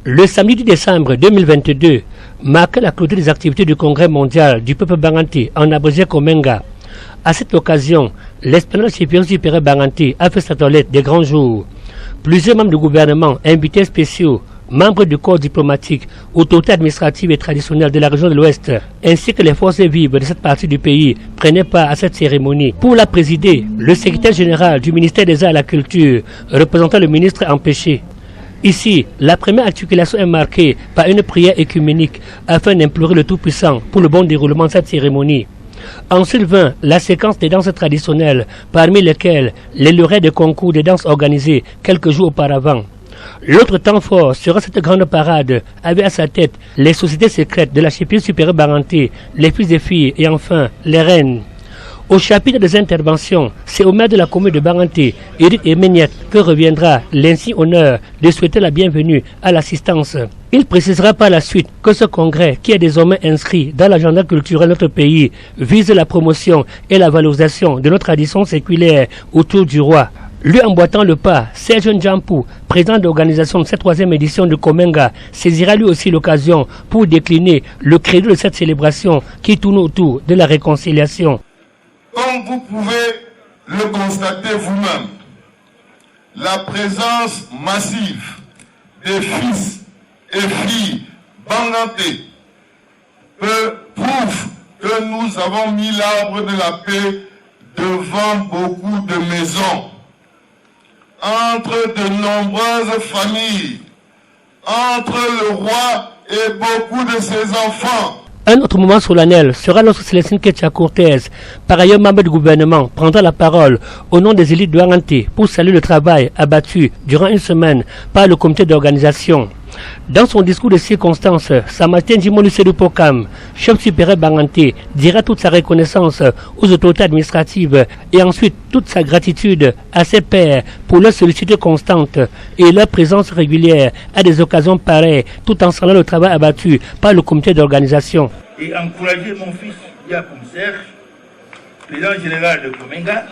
Le samedi 10 décembre 2022 marque la clôture des activités du Congrès mondial du peuple Banganté en abrégé Komenga. À cette occasion, l'esplanade supérieure Banganté a fait sa toilette des grands jours. Plusieurs membres du gouvernement, invités spéciaux, membres du corps diplomatique, autorités administratives et traditionnelles de la région de l'Ouest, ainsi que les forces vives de cette partie du pays prenaient part à cette cérémonie. Pour la présider, le secrétaire général du ministère des Arts et de la Culture, représentant le ministre empêché. Ici, la première articulation est marquée par une prière écuménique afin d'implorer le Tout-Puissant pour le bon déroulement de cette cérémonie. Ensuite vint la séquence des danses traditionnelles, parmi lesquelles les lauréats de concours de danse organisés quelques jours auparavant. L'autre temps fort sera cette grande parade, avec à sa tête les sociétés secrètes de la chefferie supérieure Banganté, les fils et filles et enfin les reines. Au chapitre des interventions, c'est au maire de la commune de Banganté, Éric Emeniet, que reviendra l'insigne honneur de souhaiter la bienvenue à l'assistance. Il précisera par la suite que ce congrès, qui est désormais inscrit dans l'agenda culturel de notre pays, vise la promotion et la valorisation de nos traditions séculaires autour du roi. Lui emboîtant le pas, Serge Ndjampou, président de l'organisation de cette 3e édition de Komenga, saisira lui aussi l'occasion pour décliner le credo de cette célébration qui tourne autour de la réconciliation. Comme vous pouvez le constater vous-même, la présence massive des fils et filles Banganté prouve que nous avons mis l'arbre de la paix devant beaucoup de maisons, entre de nombreuses familles, entre le roi et beaucoup de ses enfants. Un autre moment solennel sera lorsque Célestine Ketcha Cortez, par ailleurs membre du gouvernement, prendra la parole au nom des élites de Banganté pour saluer le travail abattu durant une semaine par le comité d'organisation. Dans son discours de circonstance, Sa Majesté Njimolu Sédou Pokam, chef supérieur Banganté, dira toute sa reconnaissance aux autorités administratives et ensuite toute sa gratitude à ses pairs pour leur sollicitude constante et leur présence régulière à des occasions pareilles, tout en saluant le travail abattu par le comité d'organisation. Et encourager mon fils Yacoum Serge, président général de Komenga,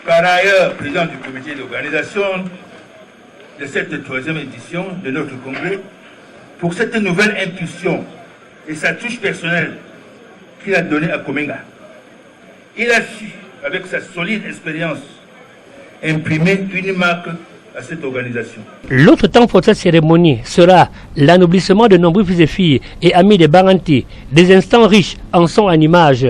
par ailleurs président du comité d'organisation de cette 3e édition de notre congrès, pour cette nouvelle impulsion et sa touche personnelle qu'il a donnée à Komenga. Il a su, avec sa solide expérience, imprimer une marque à cette organisation. L'autre temps pour cette cérémonie sera l'anoblissement de nombreux fils et filles et amis de Banganté, des instants riches en son en images.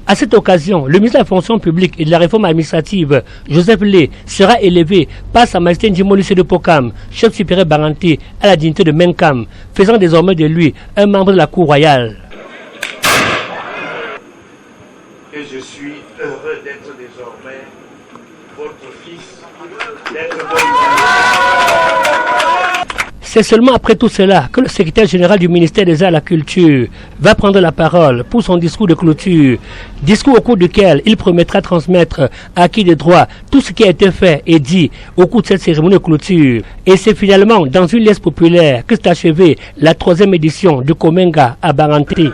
À cette occasion, le ministre de la fonction publique et de la réforme administrative, Joseph Lé, sera élevé par Sa Majesté Njimolu Sédou Pokam, chef supérieur Banganté, à la dignité de Menkam, faisant désormais de lui un membre de la cour royale. Et je suis heureux d'être désormais votre fils, d'être votre... C'est seulement après tout cela que le secrétaire général du ministère des Arts et de la Culture va prendre la parole pour son discours de clôture. Discours au cours duquel il promettra transmettre à qui de droit tout ce qui a été fait et dit au cours de cette cérémonie de clôture. Et c'est finalement dans une liesse populaire que s'est achevée la 3e édition de Komenga à Banganté.